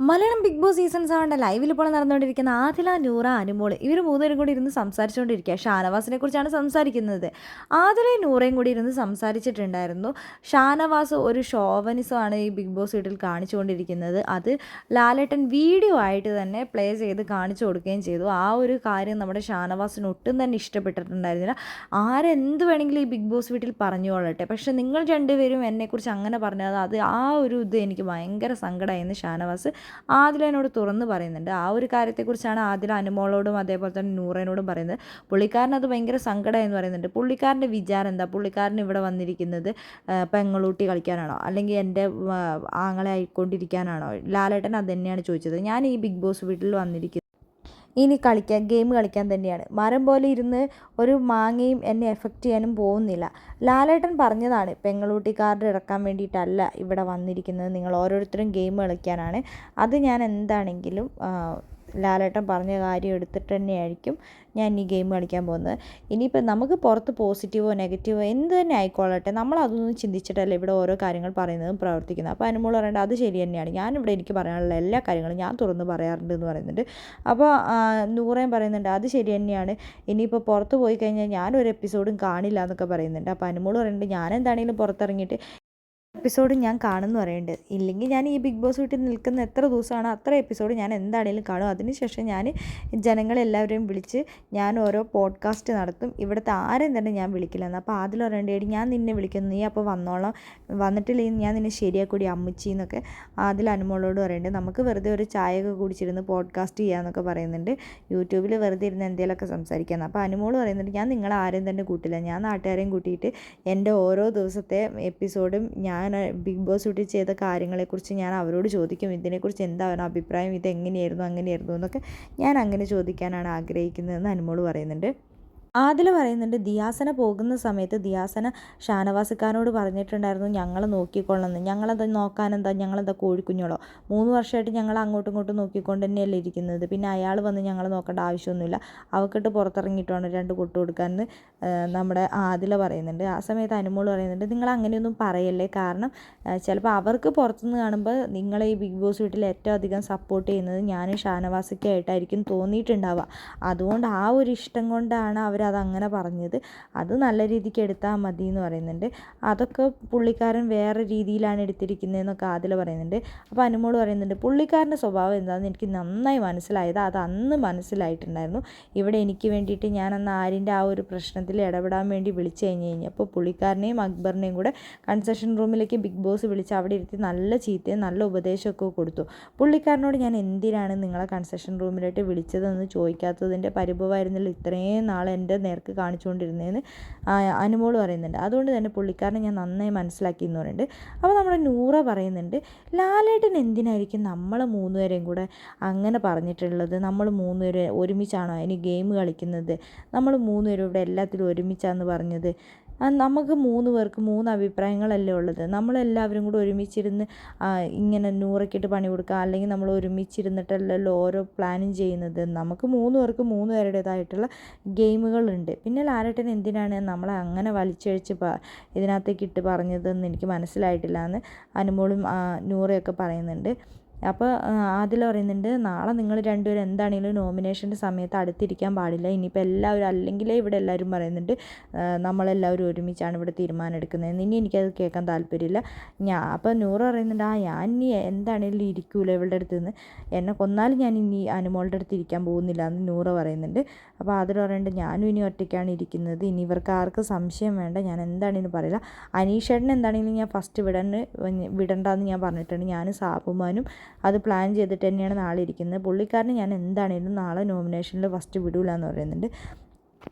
Malayalam big boss season 7 ലൈവിൽ ഇപ്പോൾ നടന്നുകൊണ്ടിരിക്കുന്ന ആദില, നൂറ, അനുമോൾ ഇവർ മൂന്നുപേരും കൂടി ഇരുന്ന് സംസാരിച്ചുകൊണ്ടിരിക്കുക. ഷാനവാസിനെ കുറിച്ചാണ് സംസാരിക്കുന്നത്. ആദിലയും നൂറയും കൂടി ഇരുന്ന് സംസാരിച്ചിട്ടുണ്ടായിരുന്നു. ഷാനവാസ് ഒരു ഷോവനിസമാണ് ഈ ബിഗ് ബോസ് വീട്ടിൽ കാണിച്ചുകൊണ്ടിരിക്കുന്നത്. അത് ലാലേട്ടൻ വീഡിയോ ആയിട്ട് തന്നെ പ്ലേ ചെയ്ത് കാണിച്ചു കൊടുക്കുകയും ചെയ്തു. ആ ഒരു കാര്യം നമ്മുടെ ഷാനവാസിന് ഒട്ടും തന്നെ ഇഷ്ടപ്പെട്ടിട്ടുണ്ടായിരുന്നില്ല. ആരെന്ത് വേണമെങ്കിലും ഈ ബിഗ് ബോസ് വീട്ടിൽ പറഞ്ഞുകൊള്ളട്ടെ, പക്ഷേ നിങ്ങൾ രണ്ടുപേരും എന്നെക്കുറിച്ച് അങ്ങനെ പറഞ്ഞത് അത് ആ ഒരു ഇത് എനിക്ക് ഭയങ്കര സങ്കടമായെന്ന് ഷാനവാസ് ആദില എന്നോട് തുറന്ന് പറയുന്നുണ്ട്. ആ ഒരു കാര്യത്തെക്കുറിച്ചാണ് ആദില അനുമോളോടും അതേപോലെ തന്നെ നൂറേനോടും പറയുന്നത്. പുള്ളിക്കാരൻ അത് ഭയങ്കര സങ്കടമായെന്ന് പറയുന്നുണ്ട്. പുള്ളിക്കാരൻ്റെ വിചാരം എന്താ? പുള്ളിക്കാരൻ ഇവിടെ വന്നിരിക്കുന്നത് പെങ്ങളൂട്ടി കളിക്കാനാണോ, അല്ലെങ്കിൽ എൻ്റെ ആങ്ങളെ ആയിക്കൊണ്ടിരിക്കാനാണോ? ലാലേട്ടൻ അത് തന്നെയാണ് ചോദിച്ചത്. ഞാൻ ഈ ബിഗ് ബോസ് വീട്ടിൽ വന്നിരിക്കുന്നത് ഇനി ഗെയിം കളിക്കാൻ തന്നെയാണ്. മരം പോലെ ഇരുന്ന് ഒരു മാങ്ങയും എന്നെ എഫക്റ്റ് ചെയ്യാനും പോകുന്നില്ല. ലാലേട്ടൻ പറഞ്ഞതാണ്, പെങ്ങളൂട്ടി കാർഡ് ഇറക്കാൻ വേണ്ടിയിട്ടല്ല ഇവിടെ വന്നിരിക്കുന്നത്, നിങ്ങൾ ഓരോരുത്തരും ഗെയിം കളിക്കാനാണ്. അത് ഞാൻ എന്താണെങ്കിലും ലാലേട്ടൻ പറഞ്ഞ കാര്യം എടുത്തിട്ട് തന്നെയായിരിക്കും ഞാൻ ഈ ഗെയിം കളിക്കാൻ പോകുന്നത്. ഇനിയിപ്പോൾ നമുക്ക് പുറത്ത് പോസിറ്റീവോ നെഗറ്റീവോ എന്ത് തന്നെ ആയിക്കോളട്ടെ, നമ്മളതൊന്നും ചിന്തിച്ചിട്ടല്ല ഇവിടെ ഓരോ കാര്യങ്ങൾ പറയുന്നതും പ്രവർത്തിക്കുന്നത്. അപ്പോൾ അനുമോൾ പറയേണ്ടത് അത് ശരി തന്നെയാണ്, ഞാനിവിടെ എനിക്ക് പറയാനുള്ള എല്ലാ കാര്യങ്ങളും ഞാൻ തുറന്ന് പറയാറുണ്ട് എന്ന് പറയുന്നുണ്ട്. അപ്പോൾ നൂറേം പറയുന്നുണ്ട് അത് ശരി തന്നെയാണ്, ഇനിയിപ്പോൾ പുറത്ത് പോയി കഴിഞ്ഞാൽ ഞാനൊരു എപ്പിസോഡും കാണില്ല എന്നൊക്കെ പറയുന്നുണ്ട്. അപ്പോൾ അനുമോൾ പറയുന്നുണ്ട് ഞാൻ എന്താണെങ്കിലും പുറത്തിറങ്ങിയിട്ട് എപ്പിസോഡ് ഞാൻ കാണുമെന്ന് പറയുന്നുണ്ട്. ഇല്ലെങ്കിൽ ഞാൻ ഈ ബിഗ് ബോസ് വീട്ടിൽ നിൽക്കുന്ന എത്ര ദിവസമാണോ അത്ര എപ്പിസോഡ് ഞാൻ എന്താണെങ്കിലും കാണും. അതിനുശേഷം ഞാൻ ജനങ്ങളെല്ലാവരെയും വിളിച്ച് ഞാൻ ഓരോ പോഡ്കാസ്റ്റ് നടത്തും. ഇവിടുത്തെ ആരെയും തന്നെ ഞാൻ വിളിക്കില്ലെന്ന്. അപ്പോൾ അതിൽ പറയേണ്ടി ഞാൻ നിന്നെ വിളിക്കുന്നു, നീ അപ്പോൾ വന്നോളാം, വന്നിട്ടില്ലെങ്കിൽ ഞാൻ നിന്നെ ശരിയാക്കൂടി അമ്മച്ചി എന്നൊക്കെ അതിൽ അനുമോളോട് പറയുന്നുണ്ട്. നമുക്ക് വെറുതെ ഒരു ചായയൊക്കെ കുടിച്ചിരുന്ന് പോഡ്കാസ്റ്റ് ചെയ്യാമെന്നൊക്കെ പറയുന്നുണ്ട്. യൂട്യൂബിൽ വെറുതെ ഇരുന്ന് എന്തെങ്കിലുമൊക്കെ സംസാരിക്കാമെന്ന്. അപ്പോൾ അനുമോൾ പറയുന്നുണ്ട് ഞാൻ നിങ്ങളെ ആരെയും തന്നെ കൂട്ടില്ല, ഞാൻ നാട്ടുകാരെയും കൂട്ടിയിട്ട് എൻ്റെ ഓരോ ദിവസത്തെ എപ്പിസോഡും ഞാൻ ബിഗ് ബോസ് വീട്ടിൽ ചെയ്ത കാര്യങ്ങളെക്കുറിച്ച് ഞാൻ അവരോട് ചോദിക്കും, ഇതിനെക്കുറിച്ച് എന്താണ് അഭിപ്രായം, ഇതെങ്ങനെയായിരുന്നു അങ്ങനെയായിരുന്നു എന്നൊക്കെ ഞാൻ അങ്ങനെ ചോദിക്കാനാണ് ആഗ്രഹിക്കുന്നതെന്ന് അനുമോൾ പറയുന്നുണ്ട്. ആദിൽ പറയുന്നുണ്ട് ദിയാസന പോകുന്ന സമയത്ത് ദിയാസന ഷാനവാസിക്കാരനോട് പറഞ്ഞിട്ടുണ്ടായിരുന്നു ഞങ്ങൾ നോക്കിക്കൊള്ളണമെന്ന്. ഞങ്ങളത് നോക്കാനെന്താ, ഞങ്ങളെന്താ കോഴിക്കുഞ്ഞോളോ? 3 വർഷമായിട്ട് ഞങ്ങൾ അങ്ങോട്ടും ഇങ്ങോട്ടും നോക്കിക്കൊണ്ട് തന്നെയല്ലേ ഇരിക്കുന്നത്, പിന്നെ അയാൾ വന്ന് ഞങ്ങൾ നോക്കേണ്ട ആവശ്യമൊന്നുമില്ല, അവക്കിട്ട് പുറത്തിറങ്ങിയിട്ട് വേണം 2 കൊട്ട് കൊടുക്കാമെന്ന് നമ്മുടെ ആദില പറയുന്നുണ്ട്. ആ സമയത്ത് അനുമോൾ പറയുന്നുണ്ട് നിങ്ങൾ അങ്ങനെയൊന്നും പറയല്ലേ, കാരണം ചിലപ്പോൾ അവർക്ക് പുറത്തുനിന്ന് കാണുമ്പോൾ നിങ്ങളെ ഈ ബിഗ് ബോസ് വീട്ടിൽ ഏറ്റവും അധികം സപ്പോർട്ട് ചെയ്യുന്നത് ഞാനും ഷാനവാസിക്കായിട്ടായിരിക്കും തോന്നിയിട്ടുണ്ടാവുക. അതുകൊണ്ട് ആ ഒരു ഇഷ്ടം കൊണ്ടാണ് അവരതങ്ങനെ പറഞ്ഞത്, അത് നല്ല രീതിക്ക് എടുത്താൽ മതി എന്ന് പറയുന്നുണ്ട്. അതൊക്കെ പുള്ളിക്കാരൻ വേറെ രീതിയിലാണ് എടുത്തിരിക്കുന്നതെന്നൊക്കെ ആദില പറയുന്നുണ്ട്. അപ്പോൾ അനുമോൾ പറയുന്നുണ്ട് പുള്ളിക്കാരൻ്റെ സ്വഭാവം എന്താണെന്ന് എനിക്ക് നന്നായി മനസ്സിലായത്, അത് അന്ന് മനസ്സിലായിട്ടുണ്ടായിരുന്നു. ഇവിടെ എനിക്ക് വേണ്ടിയിട്ട് ഞാൻ അന്ന് ആരിൻ്റെ ആ ഒരു പ്രശ്നത്തിൽ ഇടപെടാൻ വേണ്ടി വിളിച്ചു കഴിഞ്ഞപ്പോൾ പുള്ളിക്കാരനെയും അക്ബറിനെയും കൂടെ കൺസെഷൻ റൂമിലേക്ക് ബിഗ് ബോസ് വിളിച്ച് അവിടെ ഇരുത്തി നല്ല ചീത്തയും നല്ല ഉപദേശമൊക്കെ കൊടുത്തു. പുള്ളിക്കാരനോട് ഞാൻ എന്തിനാണ് നിങ്ങളെ കൺസെഷൻ റൂമിലോട്ട് വിളിച്ചതെന്ന് ചോദിക്കാത്തതിൻ്റെ പരിഭവമായിരുന്നില്ല ഇത്രയും നാൾ എൻ്റെ നേർക്ക് കാണിച്ചുകൊണ്ടിരുന്നതെന്ന് അനുമോൾ പറയുന്നുണ്ട്. അതുകൊണ്ട് തന്നെ പുള്ളിക്കാരനെ ഞാൻ നന്നായി മനസ്സിലാക്കി എന്ന് പറയുന്നുണ്ട്. അപ്പോൾ നമ്മുടെ നൂറ പറയുന്നുണ്ട് ലാലേട്ടൻ എന്തിനായിരിക്കും നമ്മൾ 3 പേരെയും കൂടെ അങ്ങനെ പറഞ്ഞിട്ടുള്ളത്, നമ്മൾ 3 പേര് ഒരുമിച്ചാണോ ഇനി ഗെയിം കളിക്കുന്നത്, നമ്മൾ 3 പേരും ഇവിടെ എല്ലാത്തിലും ഒരുമിച്ചാന്ന് പറഞ്ഞത്. നമുക്ക് 3 പേർക്ക് 3 അഭിപ്രായങ്ങളല്ലേ ഉള്ളത്, നമ്മളെല്ലാവരും കൂടെ ഒരുമിച്ചിരുന്ന് ഇങ്ങനെ നൂറയ്ക്കിട്ട് പണി കൊടുക്കുക, അല്ലെങ്കിൽ നമ്മൾ ഒരുമിച്ചിരുന്നിട്ടല്ലല്ലോ ഓരോ പ്ലാനും ചെയ്യുന്നത്. നമുക്ക് 3 പേർക്ക് 3 പേരുടേതായിട്ടുള്ള ഗെയിമുകളുണ്ട്. പിന്നെ ലാലേട്ടൻ എന്തിനാണ് നമ്മളെ അങ്ങനെ വലിച്ചഴിച്ച് ഇതിനകത്തേക്ക് ഇട്ട് പറഞ്ഞതെന്ന് എനിക്ക് മനസ്സിലായിട്ടില്ല എന്ന് അനുമോളും നൂറയൊക്കെ പറയുന്നുണ്ട്. അപ്പോൾ അതിൽ പറയുന്നുണ്ട് നാളെ നിങ്ങൾ രണ്ടുപേരും എന്താണെങ്കിലും നോമിനേഷൻ്റെ സമയത്ത് അടുത്തിരിക്കാൻ പാടില്ല. ഇനിയിപ്പോൾ എല്ലാവരും അല്ലെങ്കിലേ ഇവിടെ എല്ലാവരും പറയുന്നുണ്ട് നമ്മളെല്ലാവരും ഒരുമിച്ചാണ് ഇവിടെ തീരുമാനം എടുക്കുന്നതെന്ന്. ഇനി എനിക്കത് കേൾക്കാൻ താല്പര്യമില്ല. അപ്പോൾ നൂറ് പറയുന്നുണ്ട് ഞാൻ ഇനി എന്താണെങ്കിലും ഇരിക്കൂല ഇവളുടെ അടുത്ത് നിന്ന്, എന്നെ കൊന്നാലും ഞാൻ ഇനി അനുമോളുടെ അടുത്ത് ഇരിക്കാൻ പോകുന്നില്ല എന്ന് നൂറ് പറയുന്നുണ്ട്. അപ്പോൾ അതിൽ പറയുന്നുണ്ട് ഞാനും ഇനി ഒറ്റയ്ക്കാണ് ഇരിക്കുന്നത്, ഇനി ഇവർക്ക് ആർക്കും സംശയം വേണ്ട, ഞാൻ എന്താണെങ്കിലും പറയില്ല. അനീഷേട്ടൻ എന്താണെങ്കിലും ഞാൻ ഫസ്റ്റ് വിടണ്ടെന്ന് ഞാൻ പറഞ്ഞിട്ടുണ്ട്. ഞാനും സാബുമാനും അത് പ്ലാൻ ചെയ്തിട്ട് തന്നെയാണ് നാളെ ഇരിക്കുന്നത്. പുള്ളിക്കാരന് ഞാൻ എന്താണെങ്കിലും നാളെ നോമിനേഷനിൽ ഫസ്റ്റ് വിടൂല എന്ന് പറയുന്നുണ്ട്.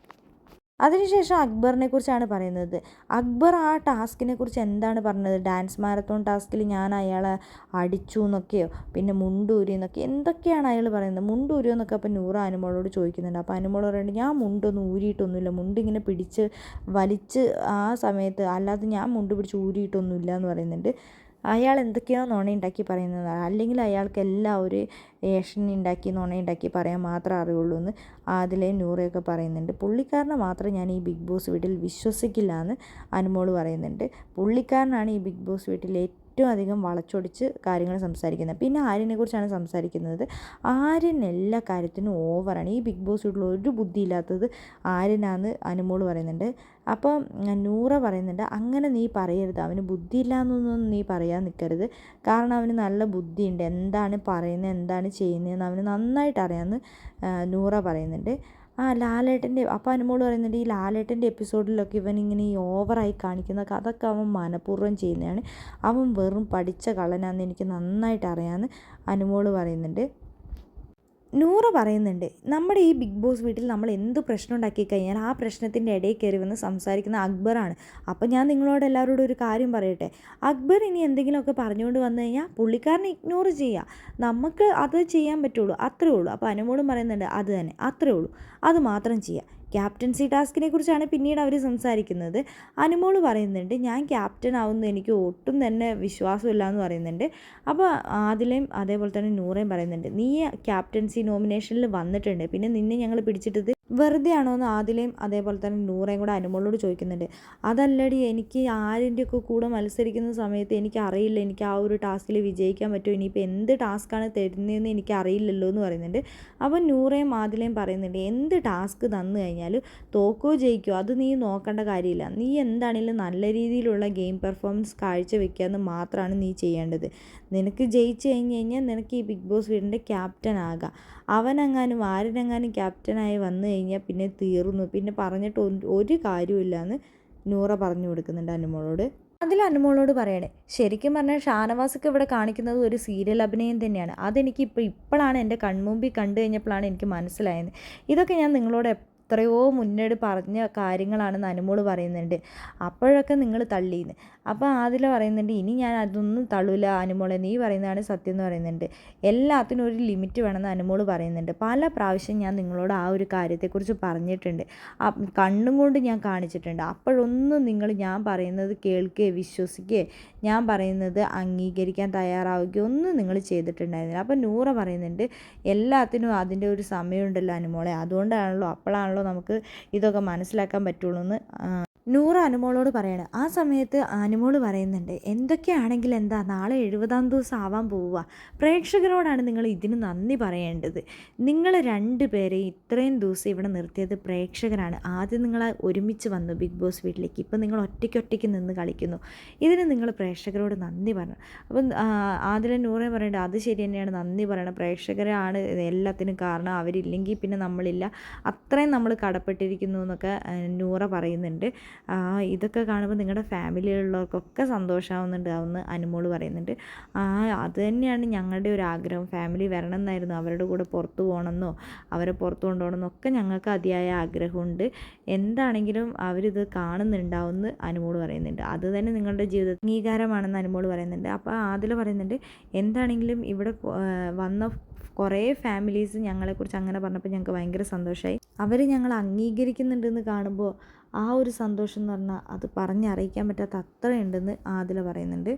അതിനുശേഷം അക്ബറിനെ കുറിച്ചാണ് പറയുന്നത്. അക്ബർ ആ ടാസ്കിനെ കുറിച്ച് എന്താണ് പറഞ്ഞത്, ഡാൻസ് മാരത്തോൺ ടാസ്കിൽ ഞാൻ അയാളെ അടിച്ചു എന്നൊക്കെയോ പിന്നെ മുണ്ടൂരി എന്നൊക്കെ എന്തൊക്കെയാണ് അയാൾ പറയുന്നത്. മുണ്ടൂരിയോ എന്നൊക്കെ അപ്പോൾ നൂറ അനുമോളോട് ചോദിക്കുന്നുണ്ട്. അപ്പോൾ അനുമോൾ പറയുന്നുണ്ട് ഞാൻ മുണ്ടൊന്നും ഊരിയിട്ടൊന്നുമില്ല, മുണ്ടിങ്ങനെ പിടിച്ച് വലിച്ച് ആ സമയത്ത്, അല്ലാതെ ഞാൻ മുണ്ട് പിടിച്ച് ഊരിയിട്ടൊന്നുമില്ല എന്ന് പറയുന്നുണ്ട്. അയാൾ എന്തൊക്കെയോ നുണയുണ്ടാക്കി പറയുന്നതാണ്, അല്ലെങ്കിൽ അയാൾക്ക് എല്ലാം ഒരു ഉണ്ടാക്കി നുണയുണ്ടാക്കി പറയാൻ മാത്രമേ അറിയുള്ളൂ എന്ന് ആദിലയും നൂറയൊക്കെ പറയുന്നുണ്ട്. പുള്ളിക്കാരനെ മാത്രം ഞാൻ ഈ ബിഗ് ബോസ് വീട്ടിൽ വിശ്വസിക്കില്ല എന്ന് അനുമോൾ പറയുന്നുണ്ട്. പുള്ളിക്കാരനാണ് ഈ ബിഗ് ബോസ് വീട്ടിൽ ഏറ്റവും അധികം വളച്ചൊടിച്ച് കാര്യങ്ങൾ സംസാരിക്കുന്നത്. പിന്നെ ആര്യനെക്കുറിച്ചാണ് സംസാരിക്കുന്നത്. ആര്യൻ എല്ലാ കാര്യത്തിനും ഓവറാണ്. ഈ ബിഗ് ബോസ് വീട്ടിൽ ഒരു ബുദ്ധിയില്ലാത്തത് ആര്യനാന്ന് അനുമോൾ പറയുന്നുണ്ട്. അപ്പോൾ നൂറ പറയുന്നുണ്ട്, അങ്ങനെ നീ പറയരുത്, അവന് ബുദ്ധിയില്ല എന്നൊന്നും നീ പറയാൻ നിൽക്കരുത്. കാരണം അവന് നല്ല ബുദ്ധിയുണ്ട്, എന്താണ് പറയുന്നത് എന്താണ് ചെയ്യുന്നതെന്ന് അവന് നന്നായിട്ട് അറിയാമെന്ന് നൂറ പറയുന്നുണ്ട്. ലാലേട്ടൻ്റെ അപ്പോൾ അനുമോൾ പറയുന്നുണ്ട്, ഈ ലാലേട്ടൻ്റെ എപ്പിസോഡിലൊക്കെ ഇവനിങ്ങനെ ഈ ഓവറായി കാണിക്കുന്ന അതൊക്കെ അവൻ മനഃപൂർവ്വം ചെയ്യുന്നതാണ്, അവൻ വെറും പഠിച്ച കള്ളനാണെന്ന് എനിക്ക് നന്നായിട്ട് അറിയാമെന്ന് അനുമോൾ പറയുന്നുണ്ട്. നൂറ പറയുന്നുണ്ട്, നമ്മുടെ ഈ ബിഗ് ബോസ് വീട്ടിൽ നമ്മൾ എന്ത് പ്രശ്നം ഉണ്ടാക്കി കഴിഞ്ഞാൽ ആ പ്രശ്നത്തിൻ്റെ ഇടയിൽ കയറി വന്ന് സംസാരിക്കുന്ന അക്ബറാണ്. അപ്പോൾ ഞാൻ നിങ്ങളോട് എല്ലാവരോടും ഒരു കാര്യം പറയട്ടെ, അക്ബർ ഇനി എന്തെങ്കിലുമൊക്കെ പറഞ്ഞുകൊണ്ട് വന്നു കഴിഞ്ഞാൽ പുള്ളിക്കാരനെ ഇഗ്നോർ ചെയ്യുക, നമുക്ക് അത് ചെയ്യാൻ പറ്റുള്ളൂ, അത്രേ ഉള്ളൂ. അപ്പോൾ അനുമോളും പറയുന്നുണ്ട് അത് തന്നെ, അത്രേ ഉള്ളൂ, അത് മാത്രം ചെയ്യുക. ക്യാപ്റ്റൻസി ടാസ്കിനെ കുറിച്ചാണ് പിന്നീട് അവർ സംസാരിക്കുന്നത്. അനുമോൾ പറയുന്നുണ്ട്, ഞാൻ ക്യാപ്റ്റൻ ആവുമെന്ന് എനിക്ക് ഒട്ടും തന്നെ വിശ്വാസമില്ല എന്ന് പറയുന്നുണ്ട്. അപ്പോൾ ആദിലയും അതേപോലെ തന്നെ നൂറയും പറയുന്നുണ്ട്, നീ ക്യാപ്റ്റൻസി നോമിനേഷനിൽ വന്നിട്ടുണ്ട്, പിന്നെ നിന്നെ ഞങ്ങൾ പിടിച്ചിട്ടത് വെറുതെ ആണോ എന്ന് ആദിലയും അതേപോലെ തന്നെ നൂറയും കൂടെ അനുമോളോട് ചോദിക്കുന്നുണ്ട്. അതല്ലടി, എനിക്ക് ആരിൻ്റെയൊക്കെ കൂടെ മത്സരിക്കുന്ന സമയത്ത് എനിക്ക് അറിയില്ല എനിക്ക് ആ ഒരു ടാസ്കിൽ വിജയിക്കാൻ പറ്റുമോ, ഇനിയിപ്പോൾ എന്ത് ടാസ്ക്കാണ് തരുന്നതെന്ന് എനിക്ക് അറിയില്ലല്ലോ എന്ന് പറയുന്നുണ്ട്. അപ്പോൾ നൂറയും ആദിലയും പറയുന്നുണ്ട്, എന്ത് ടാസ്ക് തന്നു കഴിഞ്ഞാലും തോക്കോ ജയിക്കോ അത് നീ നോക്കേണ്ട കാര്യമില്ല, നീ എന്താണെങ്കിലും നല്ല രീതിയിലുള്ള ഗെയിം പെർഫോമൻസ് കാഴ്ചവെക്കുക എന്ന് മാത്രമാണ് നീ ചെയ്യേണ്ടത്. നിനക്ക് ജയിച്ചു കഴിഞ്ഞാൽ നിനക്ക് ഈ ബിഗ് ബോസ് വീടിൻ്റെ ക്യാപ്റ്റൻ ആകാം. അവനെങ്ങാനും ആരിനെങ്ങാനും ക്യാപ്റ്റനായി വന്നു കഴിഞ്ഞാൽ പിന്നെ തീർന്നു, പിന്നെ പറഞ്ഞിട്ട് ഒരു കാര്യമില്ല എന്ന് നൂറ പറഞ്ഞു കൊടുക്കുന്നുണ്ട് അനുമോളോട്. അതിൽ അനുമോളോട് പറയണേ, ശരിക്കും പറഞ്ഞാൽ ഷാനവാസൊക്കെ ഇവിടെ കാണിക്കുന്നത് ഒരു സീരിയൽ അഭിനയം തന്നെയാണ്. അതെനിക്ക് ഇപ്പോഴാണ് എൻ്റെ കൺമുമ്പിൽ കണ്ടു കഴിഞ്ഞപ്പോഴാണ് എനിക്ക് മനസ്സിലായത്. ഇതൊക്കെ ഞാൻ നിങ്ങളോട് എത്രയോ മുന്നോട്ട് പറഞ്ഞ കാര്യങ്ങളാണെന്ന് അനുമോൾ പറയുന്നുണ്ട്. അപ്പോഴൊക്കെ നിങ്ങൾ തള്ളിയെന്ന്. അപ്പോൾ ആദില പറയുന്നുണ്ട്, ഇനി ഞാൻ അതൊന്നും തള്ളൂല അനുമോളെ, നീ പറയുന്നതാണ് സത്യം എന്ന് പറയുന്നുണ്ട്. എല്ലാത്തിനും ഒരു ലിമിറ്റ് വേണമെന്ന് അനുമോൾ പറയുന്നുണ്ട്. പല പ്രാവശ്യം ഞാൻ നിങ്ങളോട് ആ ഒരു കാര്യത്തെക്കുറിച്ച് പറഞ്ഞിട്ടുണ്ട്, കണ്ണും കൊണ്ട് ഞാൻ കാണിച്ചിട്ടുണ്ട്. അപ്പോഴൊന്നും നിങ്ങൾ ഞാൻ പറയുന്നത് കേൾക്കുകയോ വിശ്വസിക്കുകയോ ഞാൻ പറയുന്നത് അംഗീകരിക്കാൻ തയ്യാറാവുകയോ ഒന്നും നിങ്ങൾ ചെയ്തിട്ടുണ്ടായിരുന്നില്ല. അപ്പോൾ നൂറ പറയുന്നുണ്ട്, എല്ലാത്തിനും അതിൻ്റെ ഒരു സമയമുണ്ടല്ലോ അനുമോളെ, അതുകൊണ്ടാണല്ലോ അപ്പോഴാണല്ലോ നമുക്ക് ഇതൊക്കെ മനസ്സിലാക്കാൻ പറ്റുള്ളൂ എന്ന് നൂറ അനുമോളോട് പറയണം. ആ സമയത്ത് അനുമോൾ പറയുന്നുണ്ട്, എന്തൊക്കെയാണെങ്കിൽ എന്താ, നാളെ 70-ാം ദിവസം ആവാൻ പോവുക, പ്രേക്ഷകരോടാണ് നിങ്ങൾ ഇതിന് നന്ദി പറയേണ്ടത്. നിങ്ങൾ രണ്ടുപേരെ ഇത്രയും ദിവസം ഇവിടെ നിർത്തിയത് പ്രേക്ഷകരാണ്. ആദ്യം നിങ്ങൾ ഒരുമിച്ച് വന്നു ബിഗ് ബോസ് വീട്ടിലേക്ക്, ഇപ്പം നിങ്ങൾ ഒറ്റയ്ക്കൊറ്റയ്ക്ക് നിന്ന് കളിക്കുന്നു, ഇതിന് നിങ്ങൾ പ്രേക്ഷകരോട് നന്ദി പറയണം. അപ്പം ആദില നൂറേ പറയേണ്ടത് അത് ശരി തന്നെയാണ്, നന്ദി പറയണം, പ്രേക്ഷകരാണ് എല്ലാത്തിനും കാരണം, അവരില്ലെങ്കിൽ പിന്നെ നമ്മളില്ല, അത്രയും നമ്മൾ കടപ്പെട്ടിരിക്കുന്നു എന്നൊക്കെ നൂറ പറയുന്നുണ്ട്. ഇതൊക്കെ കാണുമ്പോൾ നിങ്ങളുടെ ഫാമിലിയിലുള്ളവർക്കൊക്കെ സന്തോഷമാവുന്നുണ്ട് എന്ന് അനുമോൾ പറയുന്നുണ്ട്. അത് തന്നെയാണ് ഞങ്ങളുടെ ഒരു ആഗ്രഹം, ഫാമിലി വരണം എന്നായിരുന്നു, അവരുടെ കൂടെ പുറത്ത് പോകണമെന്നോ അവരെ പുറത്ത് കൊണ്ടുപോകണമെന്നൊക്കെ ഞങ്ങൾക്ക് അതിയായ ആഗ്രഹമുണ്ട്. എന്താണെങ്കിലും അവരിത് കാണുന്നുണ്ടാവുമെന്ന് അനുമോൾ പറയുന്നുണ്ട്. അത് തന്നെ നിങ്ങളുടെ ജീവിത അംഗീകാരമാണെന്ന് അനുമോൾ പറയുന്നുണ്ട്. അപ്പോൾ അതിൽ പറയുന്നുണ്ട്, എന്താണെങ്കിലും ഇവിടെ വന്ന കുറേ ഫാമിലീസ് ഞങ്ങളെക്കുറിച്ച് അങ്ങനെ പറഞ്ഞപ്പോൾ ഞങ്ങൾക്ക് ഭയങ്കര സന്തോഷമായി, അവർ ഞങ്ങൾ അംഗീകരിക്കുന്നുണ്ടെന്ന് കാണുമ്പോൾ ആ ഒരു സന്തോഷം എന്ന് പറഞ്ഞാൽ അത് പറഞ്ഞറിയിക്കാൻ പറ്റാത്ത അത്രയുണ്ടെന്ന് ആദില പറയുന്നുണ്ട്.